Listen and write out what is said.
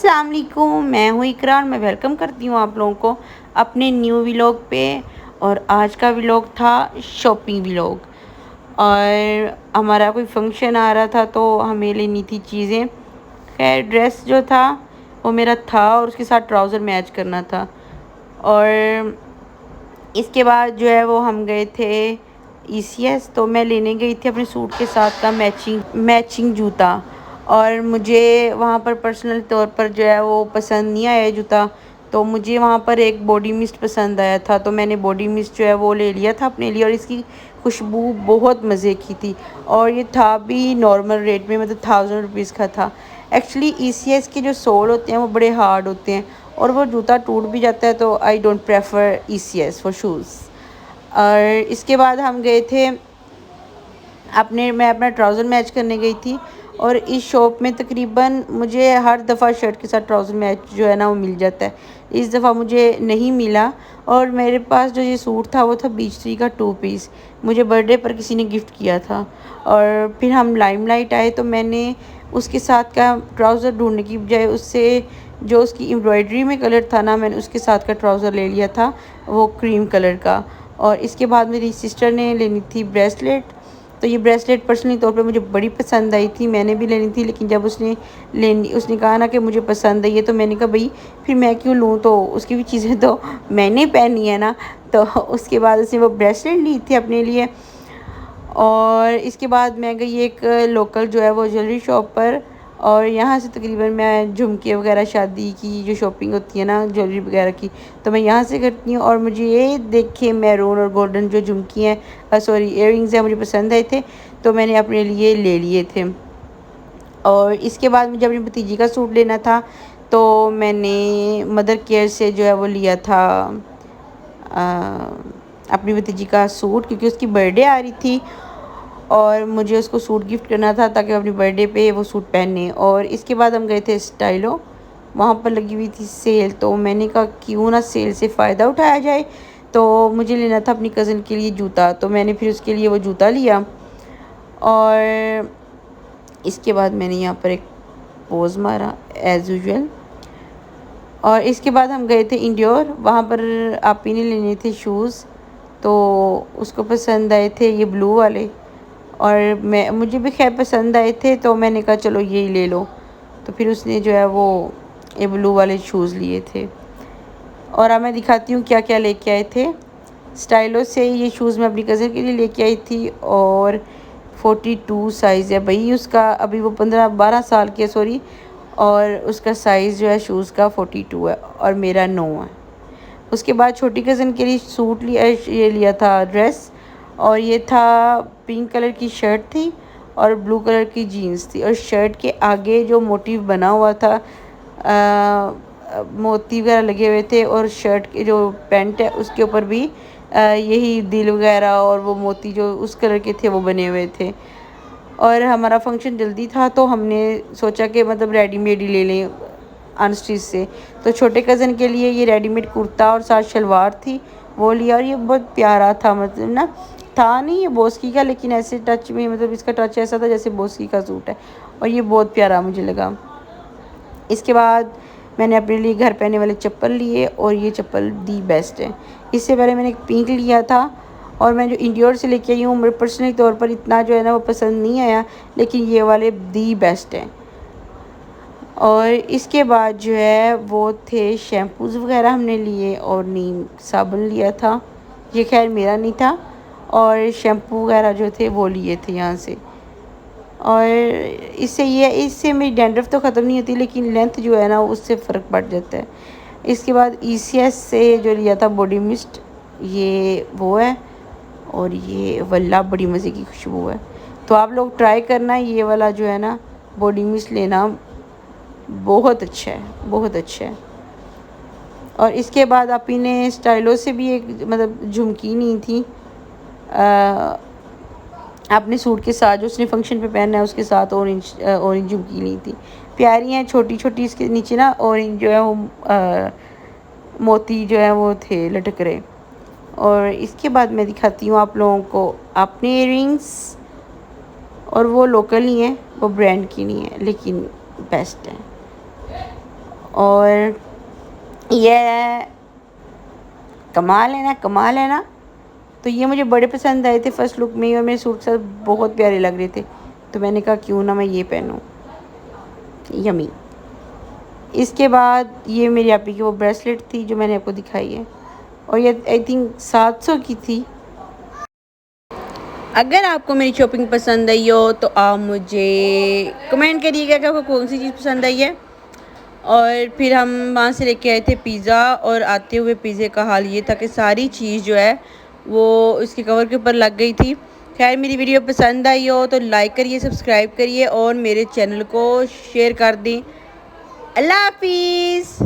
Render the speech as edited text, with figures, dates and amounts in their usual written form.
अस्सलाम वालेकुम, मैं हूँ इकरा और मैं वेलकम करती हूँ आप लोगों को अपने न्यू व्लॉग पे। और आज का व्लॉग था शॉपिंग व्लॉग। और हमारा कोई फंक्शन आ रहा था तो हमें लेनी थी चीज़ें। खैर ड्रेस जो था वो मेरा था और उसके साथ ट्राउज़र मैच करना था। और इसके बाद जो है वो हम गए थे ईसीएस, तो मैं लेने गई थी अपने सूट के साथ का मैचिंग जूता। और मुझे वहाँ पर पर्सनल तौर पर जो है वो पसंद नहीं आया जूता, तो मुझे वहाँ पर एक बॉडी मिस्ट पसंद आया था, तो मैंने बॉडी मिस्ट जो है वो ले लिया था अपने लिए। और इसकी खुशबू बहुत मज़े की थी और ये था भी नॉर्मल रेट में, मतलब 1000 रुपीज़ का था। एक्चुअली ईसीएस के जो सोल होते हैं वो बड़े हार्ड होते हैं और वो जूता टूट भी जाता है, तो I don't prefer ECS for shoes. और इसके बाद हम गए थे मैं अपना ट्राउज़र मैच करने गई थी। और इस शॉप में तकरीबन मुझे हर दफ़ा शर्ट के साथ ट्राउज़र मैच जो है ना वो मिल जाता है। इस दफ़ा मुझे नहीं मिला। और मेरे पास जो ये सूट था वो था बीच ट्री का 2 पीस, मुझे बर्थडे पर किसी ने गिफ्ट किया था। और फिर हम लाइमलाइट आए तो मैंने उसके साथ का ट्राउज़र ढूंढने की बजाय उससे जो उसकी एम्ब्रॉयडरी में कलर था ना, मैंने उसके साथ का ट्राउज़र ले लिया था, वो क्रीम कलर का। और इसके बाद मेरी सिस्टर ने लेनी थी ब्रेसलेट, तो ये ब्रेसलेट पर्सनली तौर पे मुझे बड़ी पसंद आई थी, मैंने भी लेनी थी। लेकिन जब उसने कहा ना कि मुझे पसंद आई है, तो मैंने कहा भाई फिर मैं क्यों लूँ, तो उसकी भी चीज़ें तो मैंने पहनी है ना। तो उसके बाद उसने वो ब्रेसलेट ली थी अपने लिए। और इसके बाद मैं गई एक लोकल जो है वो ज्वेलरी शॉप पर। और यहाँ से तकरीबन मैं झुमके वगैरह शादी की जो शॉपिंग होती है ना ज्वेलरी वगैरह की, तो मैं यहाँ से करती हूँ। और मुझे ये देख के मैरून और गोल्डन जो झुमकी हैं, सॉरी इयररिंग्स हैं, मुझे पसंद आए थे, तो मैंने अपने लिए ले लिए थे। और इसके बाद मुझे अपनी भतीजी का सूट लेना था, तो मैंने मदर केयर से जो है वो लिया था अपनी भतीजी का सूट, क्योंकि उसकी बर्थडे आ रही थी और मुझे उसको सूट गिफ्ट करना था ताकि अपनी बर्थडे पे वो सूट पहने। और इसके बाद हम गए थे स्टाइलो, वहाँ पर लगी हुई थी सेल, तो मैंने कहा क्यों ना सेल से फ़ायदा उठाया जाए। तो मुझे लेना था अपनी कज़न के लिए जूता, तो मैंने फिर उसके लिए वो जूता लिया। और इसके बाद मैंने यहाँ पर एक पोज़ मारा एज़ यूजुअल। और इसके बाद हम गए थे इंडोर, वहाँ पर आपी ने लेने थे शूज़, तो उसको पसंद आए थे ये ब्लू वाले। और मुझे भी खैर पसंद आए थे, तो मैंने कहा चलो ये ही ले लो। तो फिर उसने जो है वो ये ब्लू वाले शूज़ लिए थे। और अब मैं दिखाती हूँ क्या क्या लेके आए थे। स्टाइलो से ये शूज़ मैं अपनी कज़न के लिए लेके आई थी और 42 साइज़ है भाई उसका, अभी वो 15-12 साल की है, सॉरी। और उसका साइज़ जो है शूज़ का 42 है और मेरा 9 है। उसके बाद छोटी कज़न के लिए सूट लिया, ये लिया था ड्रेस। और ये था पिंक कलर की शर्ट थी और ब्लू कलर की जीन्स थी। और शर्ट के आगे जो मोटिव बना हुआ था, मोती वगैरह लगे हुए थे। और शर्ट के जो पैंट है उसके ऊपर भी यही दिल वगैरह और वो मोती जो उस कलर के थे वो बने हुए थे। और हमारा फंक्शन जल्दी था, तो हमने सोचा कि मतलब रेडीमेड ही ले लें अनस्टिच से। तो छोटे कज़न के लिए ये रेडीमेड कुर्ता और साथ शलवार थी, वो लिया। और ये बहुत प्यारा था, मतलब ना था नहीं ये बोस्की का, लेकिन ऐसे टच में, मतलब इसका टच ऐसा था जैसे बोस्की का सूट है। और ये बहुत प्यारा मुझे लगा। इसके बाद मैंने अपने लिए घर पहनने वाले चप्पल लिए और ये चप्पल दी बेस्ट है। इससे पहले मैंने एक पिंक लिया था और मैं जो इंडियोर से लेके आई हूँ, मेरे पर्सनली तौर पर इतना जो है ना वो पसंद नहीं आया, लेकिन ये वाले दी बेस्ट हैं। और इसके बाद जो है वो थे शैम्पूज़ वगैरह हमने लिए और नीम साबुन लिया था, ये खैर मेरा नहीं था। और शैम्पू वगैरह जो थे वो लिए थे यहाँ से। और इससे मेरी डैंड्रफ तो ख़त्म नहीं होती, लेकिन लेंथ जो है ना उससे फ़र्क पड़ जाता है। इसके बाद ईसीएस से जो लिया था बॉडी मिस्ट, ये वो है। और ये वल्ला बड़ी मज़े की खुशबू है, तो आप लोग ट्राई करना, ये वाला जो है ना बॉडी मिस्ट लेना, बहुत अच्छा है, बहुत अच्छा है। और इसके बाद आपी ने स्टाइलो से भी एक मतलब झुमकी नहीं थी अपने सूट के साथ, जो उसने फंक्शन पे पहनना है उसके साथ ऑरेंज झुमकी ली थी। प्यारी हैं, छोटी छोटी, इसके नीचे ना ऑरेंज जो है वो मोती जो है वो थे लटक रहे। और इसके बाद मैं दिखाती हूँ आप लोगों को अपने इयररिंग्स, और वो लोकल ही हैं, वो ब्रांड की नहीं है लेकिन बेस्ट है। और ये कमाल है ना, कमाल है ना। तो ये मुझे बड़े पसंद आए थे फर्स्ट लुक में, और मेरे सूट के साथ बहुत प्यारे लग रहे थे, तो मैंने कहा क्यों ना मैं ये पहनूं। यमी। इसके बाद ये मेरी आपी की वो ब्रेसलेट थी जो मैंने आपको दिखाई है, और ये आई थिंक 700 की थी। अगर आपको मेरी शॉपिंग पसंद आई हो तो आप मुझे कमेंट करिएगा कि आपको कौन सी चीज़ पसंद आई है। और फिर हम वहाँ से लेके आए थे पिज़्ज़ा, और आते हुए पिज़्ज़े का हाल ये था कि सारी चीज़ जो है वो इसके कवर के ऊपर लग गई थी। खैर, मेरी वीडियो पसंद आई हो तो लाइक करिए, सब्सक्राइब करिए और मेरे चैनल को शेयर कर दें। अल्लाह हाफिज़।